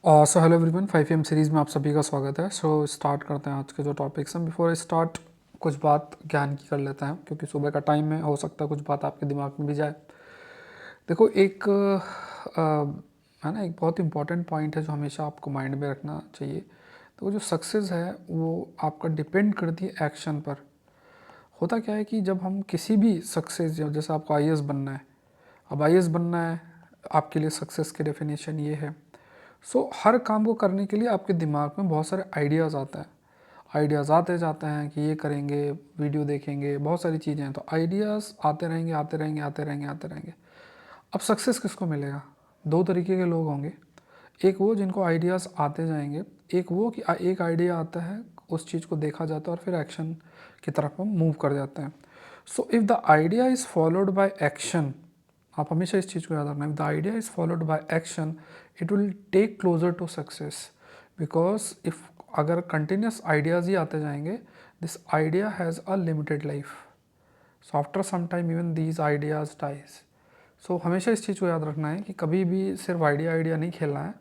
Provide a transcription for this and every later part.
So hello everyone, 5 AM series में आप सभी का स्वागत है। सो स्टार्ट करते हैं आज के जो टॉपिक्स हैं। बिफोर स्टार्ट कुछ बात ज्ञान की कर लेते हैं, क्योंकि सुबह का टाइम है, हो सकता है कुछ बात आपके दिमाग में भी जाए। देखो, एक है ना, एक बहुत इंपॉर्टेंट पॉइंट है जो हमेशा आपको माइंड में रखना चाहिए। तो वो जो सक्सेस है वो आपका डिपेंड करती है एक्शन पर। होता क्या है कि जब हम किसी भी सक्सेस, जैसे आपको आईएएस बनना है, अब आईएएस बनना है, आपके लिए सक्सेस की डेफिनेशन ये है। हर काम को करने के लिए आपके दिमाग में बहुत सारे आइडियाज़ आते हैं। आइडियाज़ आते जाते हैं कि ये करेंगे, वीडियो देखेंगे, बहुत सारी चीज़ें हैं। तो आइडियाज़ आते रहेंगे, आते रहेंगे, आते रहेंगे, आते रहेंगे। अब सक्सेस किसको मिलेगा? दो तरीके के लोग होंगे। एक वो जिनको आइडियाज़ आते जाएंगे, एक वो कि एक आइडिया आता है, उस चीज़ को देखा जाता है और फिर एक्शन की तरफ हम मूव कर जाते हैं। So if the idea is followed by action, आप हमेशा इस चीज़ को याद रखना, if the idea is followed by action it will take closer to success. Because if अगर कंटिन्यूस आइडियाज़ ही आते जाएंगे, this idea has a limited life. So after some time even these ideas dies. So हमेशा इस चीज़ को याद रखना है कि कभी भी सिर्फ आइडिया आइडिया नहीं खेलना है।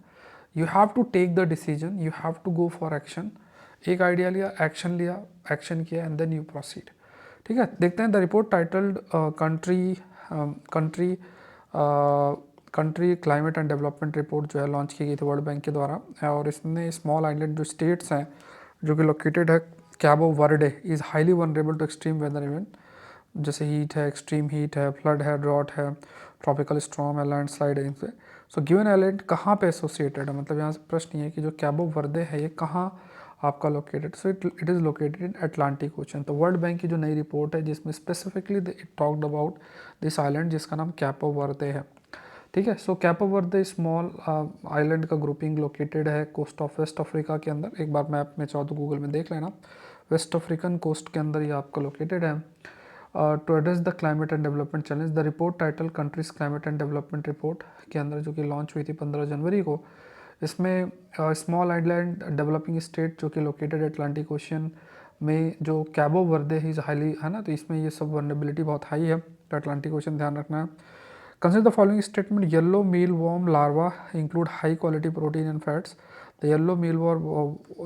You have to take the decision, you have to go for action. एक आइडिया लिया, एक्शन किया, एंड देन यू प्रोसीड। ठीक है, देखते हैं the report titled country country country climate and development report जो है लॉन्च की गई थी वर्ल्ड बैंक के द्वारा। और इसने स्मॉल आइलैंड जो स्टेट्स हैं जो कि लोकेटेड है Cabo Verde is highly vulnerable to extreme weather event, जैसे हीट है, एक्सट्रीम हीट है, फ्लड है, ड्रॉट है, ट्रॉपिकल स्टॉर्म है, लैंडस्लाइड है इनसे। सो गिवन आइलैंड कहाँ पे एसोसिएटेड है, मतलब यहाँ से प्रश्न ये है कि जो कैबो वर्दे है ये कहाँ आपका located. So it is located in Atlantic ocean. तो वर्ल्ड बैंक की जो नई रिपोर्ट है जिसमें specifically it talked about this island जिसका नाम कैपो वर्दे है। ठीक है, सो कैपो वर्दे स्मॉल आइलैंड का ग्रुपिंग लोकेटेड है कोस्ट ऑफ वेस्ट अफ्रीका के अंदर। एक बार मैप में चाहो तो गूगल में देख लेना, वेस्ट अफ्रीकन कोस्ट के अंदर ये आपका लोकेटेड है। To address the climate and development challenge, the report title countries climate and development report के अंदर जो कि लॉन्च हुई थी 15 जनवरी को, इसमें स्मॉल आइलैंड डेवलपिंग स्टेट जो कि लोकेटेड अटलांटिक ओशियन में जो कैबो वर्दे इज हाईली, है ना, तो इसमें ये सब वनरेबिलिटी बहुत हाई है। तो अटलांटिक ओशन ध्यान रखना है। Consider the following statement, yellow meal worm larva include high quality protein and fats. The yellow meal worm,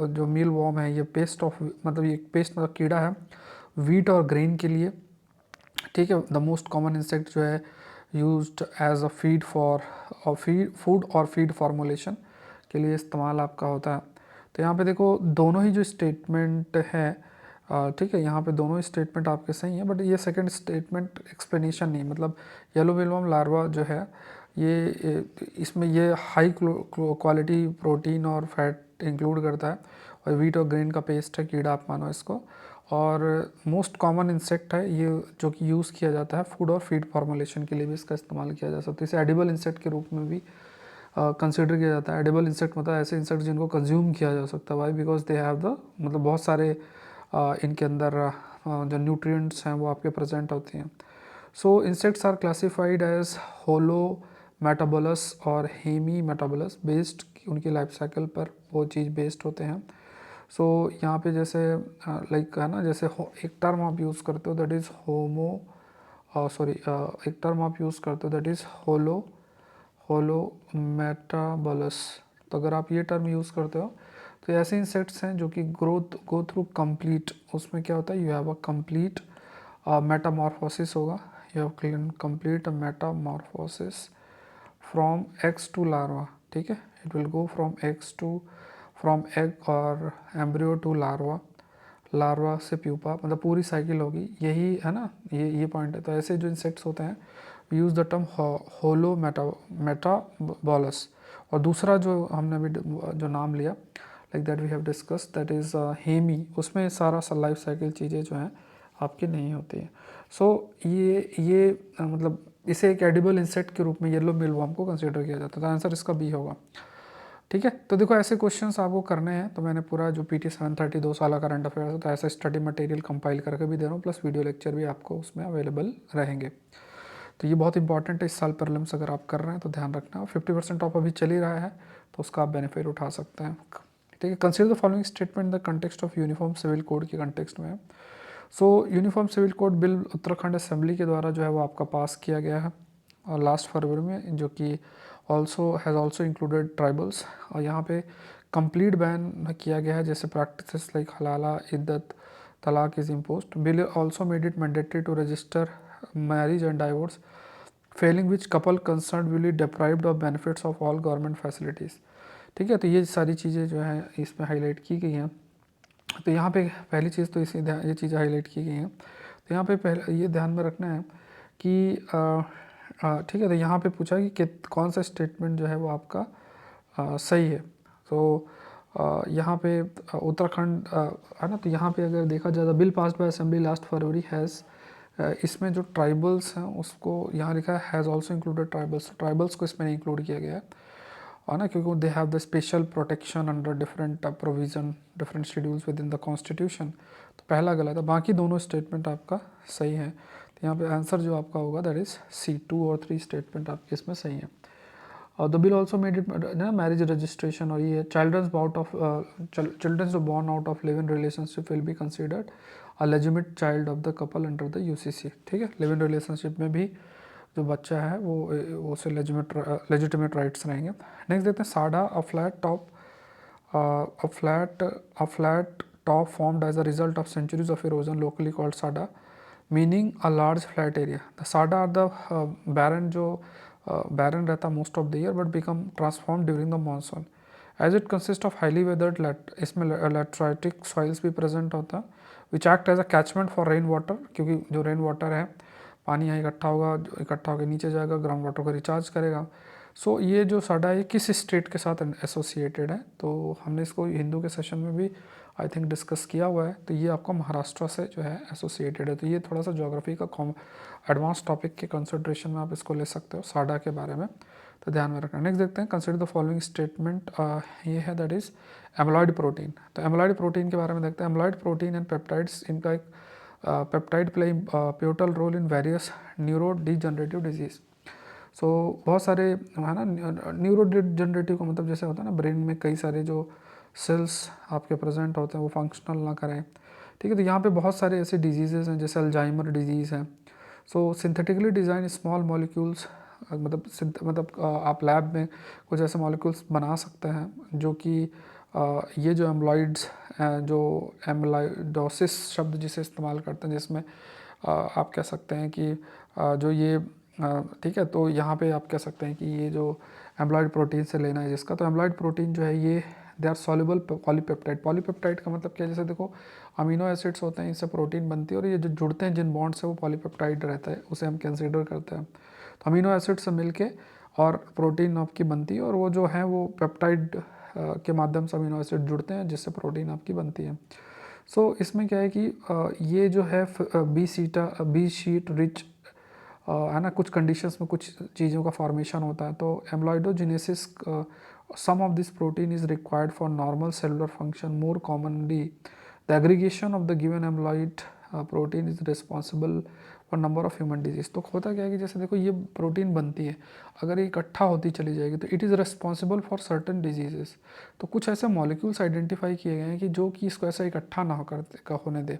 जो मील वॉर्म है ये पेस्ट ऑफ, मतलब ये पेस्ट मतलब कीड़ा है वीट और ग्रेन के लिए। ठीक है, द मोस्ट कॉमन इंसेक्ट जो है used as a feed for food और फीड फार्मूलेशन के लिए इस्तेमाल आपका होता है। तो यहाँ पे देखो दोनों ही जो स्टेटमेंट है, ठीक है, यहाँ पे दोनों ही स्टेटमेंट आपके सही हैं, बट ये सेकंड स्टेटमेंट एक्सप्लेनेशन नहीं, मतलब येलो विलवम लार्वा जो है ये इसमें ये हाई क्वालिटी प्रोटीन और फैट इंक्लूड करता है, और वीट और ग्रेन का पेस्ट है, कीड़ा आप मानो इसको। और मोस्ट कॉमन इंसेक्ट है ये जो कि यूज़ किया जाता है फूड और फीड फार्मूलेशन के लिए भी इसका इस्तेमाल किया जा सकता है। इसे एडिबल इंसेक्ट के रूप में भी कंसिडर किया जाता है। एडिबल इंसेक्ट मतलब ऐसे इंसेक्ट जिनको कंज्यूम किया जा सकता है। Why? Because they have the, मतलब बहुत सारे इनके अंदर जो न्यूट्रिएंट्स हैं वो आपके प्रेजेंट होते हैं। So insects are classified as holometabolous और हेमी मेटाबोलस बेस्ड, उनकी लाइफ साइकिल पर वो चीज़ बेस्ड होते हैं। सो यहाँ पे जैसे लाइक है ना, जैसे एक टर्म आप यूज़ करते हो दैट इज़ होमो, सॉरी, एक टर्म आप यूज़ करते हो that is holo holo metabolous. तो अगर आप ये टर्म यूज़ करते हो तो ऐसे इंसेक्ट्स हैं जो कि ग्रोथ गो थ्रू कंप्लीट, उसमें क्या होता है, you have a complete metamorphosis होगा, you have complete metamorphosis from eggs to larva. ठीक है, it will go from eggs to, from egg और एम्ब्रियो टू लार्वा, लार्वा से प्यूपा, मतलब पूरी साइकिल होगी, यही है ना, ये पॉइंट है। तो ऐसे जो इंसेक्ट्स होते हैं use the term holo metabolous. और दूसरा जो हमने अभी जो नाम लिया like that we have discuss that is hemi, उसमें सारा लाइफ साइकिल चीज़ें जो हैं आपकी नहीं होती हैं। सो ये मतलब इसे एक एडिबल इंसेक्ट के रूप में येलो मीलवॉर्म को कंसिडर किया जाता है। तो आंसर इसका बी होगा। ठीक है, तो देखो ऐसे क्वेश्चंस आपको करने हैं, तो मैंने पूरा जो PT 730 2 साल का करंट अफेयर्स है तो ऐसा स्टडी मटेरियल कंपाइल करके भी दे रहा हूँ, प्लस वीडियो लेक्चर भी आपको उसमें अवेलेबल रहेंगे। तो ये बहुत इंपॉर्टेंट है इस साल प्रीलिम्स अगर आप कर रहे हैं तो ध्यान रखना। 50% ऑफ अभी चल ही रहा है तो उसका आप बेनिफिट उठा सकते हैं। ठीक है, consider the following statement the context of uniform civil code के कंटेक्स्ट में। So uniform civil code bill Uttarakhand assembly के द्वारा जो है वो आपका पास किया गया है और लास्ट फरवरी में, जो कि हैज़ ऑल्सो इंक्लूडेड ट्राइबल्स, और यहाँ पे कंप्लीट बैन किया गया है, जैसे प्रैक्टिसेस लाइक हलाला, इद्दत, तलाक is imposed. Bill also made it mandatory to register marriage and divorce, failing which couple concern will be deprived of benefits of all government facilities. ठीक है, तो ये सारी चीज़ें जो हैं इसमें हाईलाइट की गई हैं। तो यहाँ पे पहली चीज़ तो ये चीज़ें हाईलाइट की गई हैं। तो यहाँ पे पहले ये ध्यान में रखना है कि ठीक है, तो यहाँ पे पूछा कि कौन सा स्टेटमेंट जो है वो आपका सही है। तो यहाँ पे उत्तराखंड है ना, तो यहाँ पे अगर देखा जाए तो bill pass by assembly last February has, इसमें जो ट्राइबल्स हैं उसको यहाँ लिखा है has also included tribals, tribals को इसमें नहीं इंक्लूड किया गया है ना, क्योंकि they have the special protection under different provision, different schedules within the constitution. तो पहला गलत है, बाकी दोनों स्टेटमेंट आपका सही है। तो यहाँ पे आंसर जो आपका होगा दैट इज़ सी, 2 और 3 स्टेटमेंट आपके इसमें सही है। और the bill also made it ना मैरिज रजिस्ट्रेशन, और ये चिल्ड्रंस जो born out of live in relationship will be considered a legitimate child of the couple under the UCC. ठीक है, लिव इन रिलेशनशिप में भी जो बच्चा है वो उसे लेजिटिमेट राइट्स रहेंगे। नेक्स्ट देखते हैं sada, a flat top formed as a result of centuries of erosion locally called sada, meaning a large flat area. The sada are the barren, जो बैरन रहता most of the year but become transform during the monsoon as it consist of highly weathered, इसमें lateritic soils भी present होता है, which act as a catchment for rain water, क्योंकि जो rain water है पानी यहाँ इकट्ठा होगा, जो इकट्ठा होकर नीचे जाएगा, ग्राउंड वाटर को रिचार्ज करेगा। सो ये जो साडा है किस स्टेट के साथ एसोसिएटेड है, तो हमने इसको हिंदू के सेशन में भी आई थिंक डिस्कस किया हुआ है। तो ये आपका महाराष्ट्र से जो है एसोसिएटेड है। तो ये थोड़ा सा ज्योग्राफी का एडवांस टॉपिक के कंसिडरेशन में आप इसको ले सकते हो साडा के बारे में, तो ध्यान में रखना। नेक्स्ट देखते हैं कंसिडर द फॉलोइंग स्टेटमेंट, ये है दैट इज एमलॉइड प्रोटीन। तो एमलॉइड प्रोटीन के बारे में देखते हैं। एमलॉइड प्रोटीन एंड पेप्टाइड्स इनका एक peptide play pivotal role in various neurodegenerative disease. So बहुत सारे है ना, न्यूरो डिजनरेटिव का मतलब जैसे होता है ना ब्रेन में कई सारे जो सेल्स आपके प्रेजेंट होते हैं वो फंक्शनल ना करें। ठीक है, तो यहाँ पे बहुत सारे ऐसे डिजीज़ेज़ हैं जैसे अल्जाइमर डिजीज़ है। सो सिंथेटिकली डिज़ाइन स्मॉल मॉलिक्यूल्स, मतलब आप लैब में कुछ ऐसे मॉलिक्यूल्स बना सकते हैं जो कि ये जो एम्लॉइड्स, जो एम्लॉइडोसिस शब्द जिसे इस्तेमाल करते हैं, जिसमें आप कह सकते हैं कि जो ये ठीक है, तो यहाँ पे आप कह सकते हैं कि ये जो एम्लॉइड प्रोटीन से लेना है जिसका, तो एम्लॉइड प्रोटीन जो है ये they are soluble polypeptide. Polypeptide का मतलब क्या है, जैसे देखो अमीनो एसिड्स होते हैं, इससे प्रोटीन बनती है, और ये जो जुड़ते हैं जिन बॉन्ड से वो पॉलीपेप्टाइड रहता है, उसे हम कंसीडर करते हैं। तो अमीनो एसिड से मिलके और प्रोटीन आपकी बनती है, और वो जो है वो पेप्टाइड के माध्यम से अमीनो एसिड जुड़ते हैं जिससे प्रोटीन आपकी बनती है। सो इसमें क्या है कि ये जो है बी शीट रिच है ना, कुछ कंडीशंस में कुछ चीज़ों का फॉर्मेशन होता है। तो amyloidogenesis, some of this protein is required for normal cellular function. More commonly the aggregation of the given amyloid protein is responsible for number of human disease. तो होता क्या है कि जैसे देखो ये प्रोटीन बनती है, अगर ये इकट्ठा होती चली जाएगी तो it is responsible for certain diseases. तो कुछ ऐसे मॉलिक्यूल्स आइडेंटिफाई किए गए हैं कि जो कि इसको ऐसा इकट्ठा ना होने दे,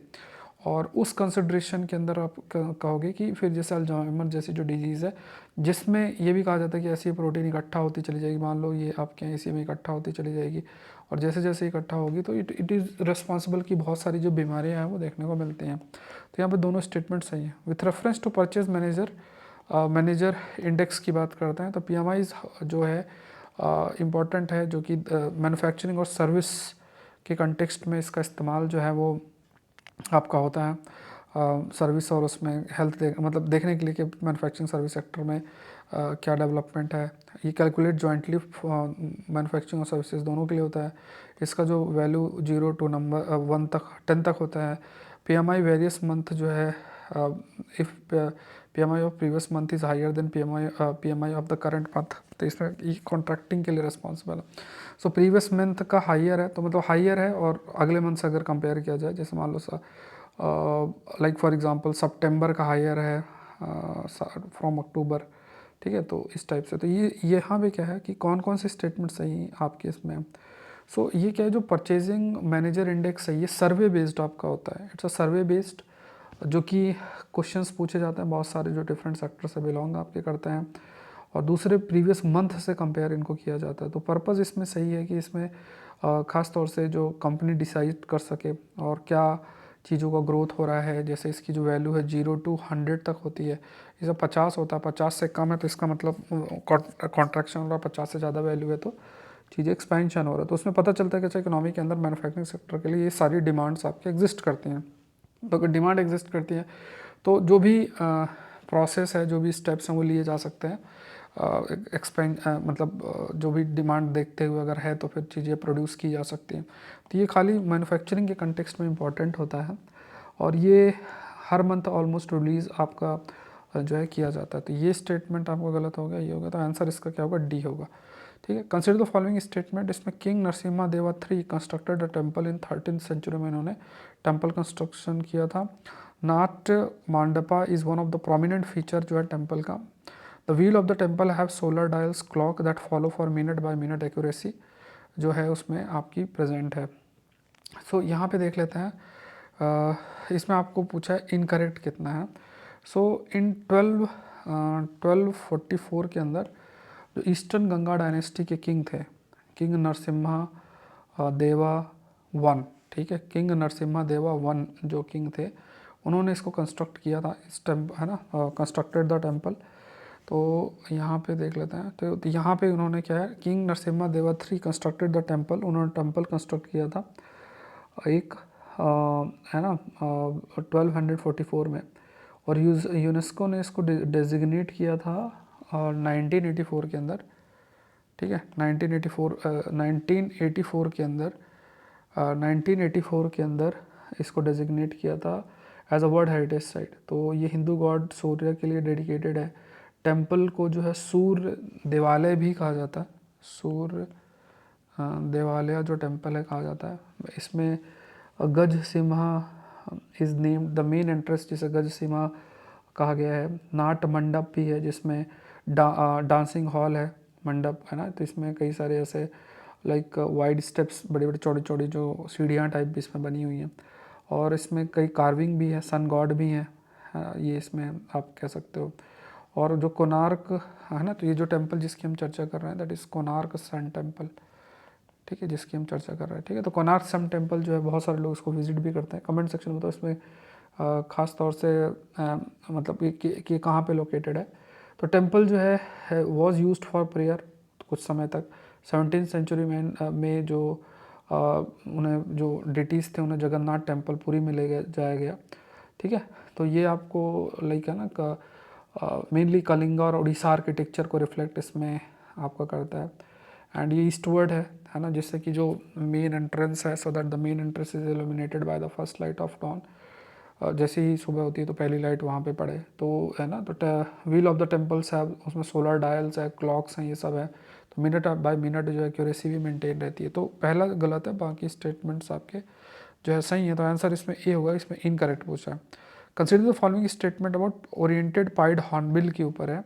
और उस कंसिड्रेशन के अंदर आप कहोगे कि फिर जैसे अल्जाइमर जैसी जो डिजीज़ है, जिसमें ये भी कहा जाता है कि ऐसी प्रोटीन इकट्ठा होती चली जाएगी, मान लो ये आपके यहाँ इसी में इकट्ठा होती चली जाएगी, और जैसे जैसे इकट्ठा होगी तो इट इज़ रिस्पॉन्सिबल की बहुत सारी जो बीमारियाँ हैं वो देखने को मिलती हैं। तो यहाँ पे दोनों स्टेटमेंट सही हैं। With reference to purchase manager index की बात करते हैं, तो PMIs जो है इम्पॉर्टेंट है, जो कि मैन्युफैक्चरिंग और सर्विस के कंटेक्स्ट में इसका इस्तेमाल जो है वो आपका होता है, सर्विस और उसमें हेल्थ मतलब देखने के लिए कि मैन्युफैक्चरिंग सर्विस सेक्टर में क्या डेवलपमेंट है। ये कैलकुलेट जॉइंटली मैन्युफैक्चरिंग और सर्विसेज दोनों के लिए होता है। इसका जो वैल्यू 0 to नंबर 1 तक 10 तक होता है। PMI वेरियस मंथ जो है, if PMI of previous month is higher than PMI of the current month, तो इसमें ये कॉन्ट्रैक्टिंग के लिए रिस्पॉन्सिबल है। सो प्रीवियस मंथ का हायर है, तो मतलब हायर है, और अगले मंथ से अगर कंपेयर किया जाए, जैसे मान लो लाइक फॉर एग्जांपल सितंबर का हायर है फ्रॉम अक्टूबर। ठीक है, तो इस टाइप से। तो ये यहाँ पे क्या है कि कौन कौन से स्टेटमेंट सही आपके इसमें। सो ये क्या है, जो परचेजिंग मैनेजर इंडेक्स है ये सर्वे बेस्ड आपका होता है। इट्स अ सर्वे बेस्ड, जो कि क्वेश्चंस पूछे जाते हैं बहुत सारे जो डिफरेंट सेक्टर से बिलोंग आपके करते हैं, और दूसरे प्रीवियस मंथ से कंपेयर इनको किया जाता है। तो पर्पज़ इसमें सही है कि इसमें ख़ास तौर से जो कंपनी डिसाइड कर सके और क्या चीज़ों का ग्रोथ हो रहा है। जैसे इसकी जो वैल्यू है 0 to 100 तक होती है, जैसे 50 होता है, 50 से कम है तो इसका मतलब कॉन्ट्रैक्शन हो रहा है, 50 से ज़्यादा वैल्यू है तो चीज़ें एक्सपेंशन हो रहा है। तो उसमें पता चलता है कि अच्छा इकोनॉमी के अंदर मैन्युफैक्चरिंग सेक्टर के लिए ये सारी डिमांड्स आपके एग्जिस्ट करती हैं। तो अगर डिमांड एग्जिस्ट करती है तो जो भी प्रोसेस है, जो भी स्टेप्स हैं वो लिए जा सकते हैं। एक्सपेंड मतलब जो भी डिमांड देखते हुए अगर है तो फिर चीज़ें प्रोड्यूस की जा सकती हैं। तो ये खाली मैन्युफैक्चरिंग के कंटेक्स्ट में इम्पॉर्टेंट होता है और ये हर मंथ ऑलमोस्ट रिलीज़ आपका जो है किया जाता है। तो ये स्टेटमेंट आपको गलत हो गया, ये होगा, तो आंसर इसका क्या होगा, डी होगा। ठीक है। Consider the following statement. इसमें king Narasimha Deva three constructed a temple in 13th century में इन्होंने टेम्पल कंस्ट्रक्शन किया था। Nat Mandapa is one of the prominent feature जो है टेम्पल का। The wheel of the temple have solar dials clock that follow for minute by minute accuracy जो है उसमें आपकी प्रेजेंट है। सो यहाँ पे देख लेते हैं, इसमें आपको पूछा है इनकरेक्ट कितना है। सो इन 1244 के अंदर जो ईस्टर्न गंगा डायनेस्टी के किंग थे, किंग नरसिम्हा देवा वन, ठीक है, किंग नरसिम्हा देवा वन जो किंग थे उन्होंने इसको कंस्ट्रक्ट किया था, इस टेम्पल है ना, कंस्ट्रक्टेड द टेम्पल। तो यहाँ पे देख लेते हैं, तो यहाँ पे उन्होंने क्या है, king Narasimha Deva three constructed the temple, उन्होंने टेम्पल कंस्ट्रक्ट किया था एक है ना 1244 में। और यूनेस्को ने इसको डेजिग्नेट किया था 1984 के अंदर, ठीक है, 1984 के अंदर 1984 के अंदर इसको डेजिग्नेट किया था as a world heritage site. तो ये हिंदू गॉड सूर्य के लिए डेडिकेटेड है। टेम्पल को जो है सूर्य देवालय भी कहा जाता है, सूर्य देवालय जो टेम्पल है कहा जाता है। इसमें गज Simha is name the main entrance, जिसे गज सिम्हा कहा गया है। नाट मंडप भी है जिसमें डांसिंग हॉल है, मंडप है ना, तो इसमें कई सारे ऐसे लाइक वाइड स्टेप्स, बड़ी बड़ी चौड़ी चौड़ी जो सीढ़ियाँ टाइप भी इसमें बनी हुई हैं। और इसमें कई कार्विंग भी है, सन गॉड भी हैं, ये इसमें आप कह सकते हो। और जो कोणार्क है ना, तो ये जो टेम्पल जिसकी हम चर्चा कर रहे हैं that is Konark sun temple, ठीक है, जिसकी हम चर्चा कर रहे हैं। ठीक है, तो कोणार्क सन टेम्पल जो है बहुत सारे लोग इसको विजिट भी करते हैं। कमेंट सेक्शन में तो इसमें ख़ास तौर से मतलब कि कहाँ पे लोकेटेड है। तो टेम्पल जो है वॉज यूज्ड फॉर प्रेयर कुछ समय तक। 17th सेंचुरी में जो उन्हें जो डिटीज़ थे उन्हें जगन्नाथ टेम्पल पुरी में ले जाया गया। ठीक है, तो ये आपको लाइक है ना मेनली कलिंगा और उड़ीसा आर्किटेक्चर को रिफ्लेक्ट इसमें आपका करता है। एंड ये ईस्टवर्ड है ना, जिससे कि जो मेन एंट्रेंस है, so that the main entrance is illuminated by the first light of dawn. जैसे ही सुबह होती है तो पहली लाइट वहाँ पे पड़े, तो है ना, तो व्हील ऑफ द टेम्पल्स है, उसमें सोलर डायल्स है, क्लॉक्स हैं, ये सब है। तो मिनट बाय मिनट जो एक्यूरेसी भी मेंटेन रहती है। तो पहला गलत है, बाकी स्टेटमेंट्स आपके जो है सही है। तो आंसर इसमें ए होगा, इसमें इनकरेक्ट पूछा है। Consider the following statement about oriented pied hornbill के ऊपर है।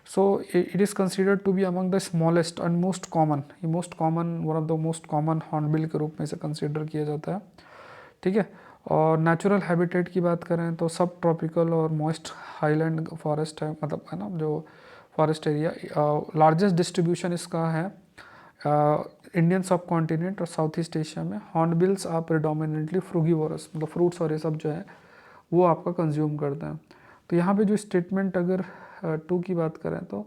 So it is considered to be among the smallest and most common, ये most common, one of the most common hornbill के रूप में इसे कंसिडर किया जाता है। ठीक है, और नेचुरल हैबिटेट की बात करें तो सब ट्रॉपिकल और मॉइस्ट हाईलैंड फॉरेस्ट है, मतलब है ना जो फॉरेस्ट एरिया। लार्जेस्ट डिस्ट्रीब्यूशन इसका है इंडियन सब कॉन्टिनेंट और साउथ ईस्ट एशिया में। हॉर्नबिल्स आर प्रिडोमिनेटली फ्रूगीवोरस, मतलब फ्रूट्स और ये सब जो है वो आपका कंज्यूम करते हैं। तो यहाँ पे जो स्टेटमेंट अगर 2 की बात करें तो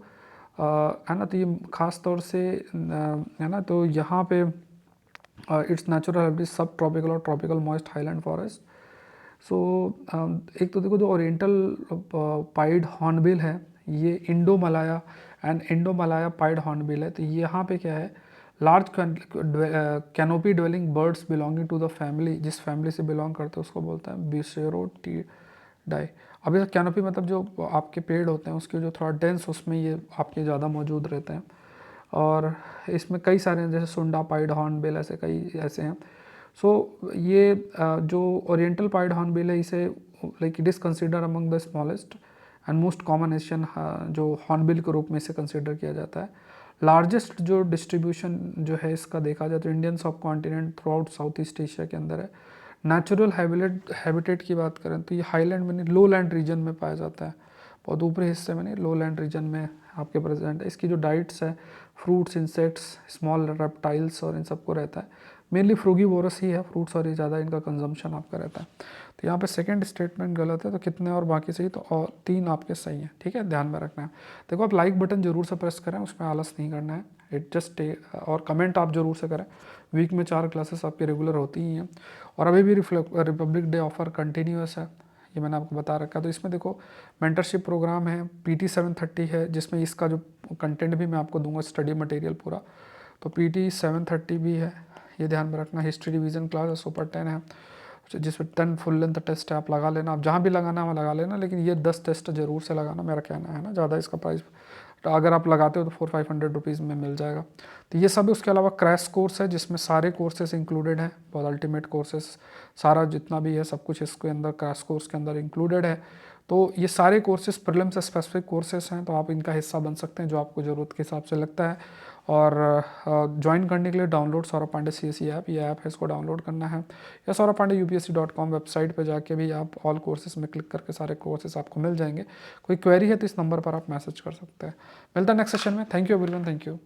है ना, तो ये ख़ास तौर से है ना, तो यहाँ पे its natural habitat subtropical और tropical moist highland forest. So एक तो देखो जो ओरिएंटल पाइड हॉर्नबिल है ये Indo Malaya and Indo Malaya pied hornbill है। तो यहाँ पे क्या है, large canopy dwelling birds belonging to the family, जिस फैमिली से बिलोंग करते हैं उसको बोलते हैं बिसेरोटिडाई। अब ये कैनोपी मतलब जो आपके पेड़ होते हैं उसके जो थोड़ा डेंस उसमें ये आपके ज़्यादा मौजूद रहते हैं। और इसमें कई सारे हैं, जैसे सुंडा पाइड हॉर्नबिल, ऐसे कई ऐसे हैं। सो ये जो ओरिएंटल पाइड हॉर्नबिल है इसे like it is consider among the smallest and most common Asian जो हॉर्नबिल के रूप में इसे कंसिडर किया जाता है। लार्जेस्ट जो डिस्ट्रीब्यूशन जो है इसका देखा जाए तो इंडियन सब continent through out south east Asia के अंदर है। नेचुरल हैबिटेट की बात करें तो ये हाईलैंड में नहीं, लो लैंड रीजन में पाया जाता है, बहुत ऊपरी हिस्से में नहीं, लो लैंड रीजन में आपके प्रेजेंट है। इसकी जो डाइट्स है फ्रूट्स, इंसेक्ट्स, स्मॉल रेप्टाइल्स और इन सबको रहता है। मेनली फ्रूगीवोरस ही है, फ्रूट्स और ये ज़्यादा इनका कंजम्पशन आपका रहता है। तो यहाँ पे सेकंड स्टेटमेंट गलत है, तो कितने और बाकी सही, तो और 3 आपके सही हैं। ठीक है, ध्यान में रखना है। देखो आप लाइक बटन जरूर से प्रेस करें, उसमें आलस नहीं करना है, इट जस्ट और कमेंट आप जरूर से करें। वीक में 4 क्लासेस आपकी रेगुलर होती ही हैं और अभी भी रिपब्लिक डे ऑफर कंटिन्यूस है, ये मैंने आपको बता रखा है। तो इसमें देखो मेंटरशिप प्रोग्राम है, PT 730 है, जिसमें इसका जो कंटेंट भी मैं आपको दूंगा, स्टडी मटेरियल पूरा। तो PT 730 भी है, ये ध्यान में रखना। हिस्ट्री रिवीजन क्लास है, सुपर 10 है, जिसमें 10 फुल लेंथ टेस्ट है, आप लगा लेना, आप जहाँ भी लगाना है वहाँ लगा लेना, लेकिन ये 10 टेस्ट जरूर से लगाना, मेरा कहना है ना। ज़्यादा इसका प्राइस तो अगर आप लगाते हो तो 400-500 रुपीज़ में मिल जाएगा। तो ये सब, उसके अलावा क्रैश कोर्स है जिसमें सारे कोर्सेज इंक्लूडेड हैं, बहुत अल्टीमेट कोर्सेज, सारा जितना भी है सब कुछ इसके अंदर क्रैश कोर्स के अंदर इंक्लूडेड है। तो ये सारे कोर्सेज प्रीलिम से स्पेसिफिक कोर्सेज हैं, तो आप इनका हिस्सा बन सकते हैं जो आपको ज़रूरत के हिसाब से लगता है। और ज्वाइन करने के लिए download Saurabh Pandey CSE app, ये ऐप है, इसको डाउनलोड करना है, या सौरभ पांडे UPSC.com वेबसाइट पे जाके भी आप ऑल कोर्सेज में क्लिक करके सारे कोर्सेज आपको मिल जाएंगे। कोई क्वेरी है तो इस नंबर पर आप मैसेज कर सकते हैं। मिलता है नेक्स्ट सेशन में। Thank you everyone, thank you.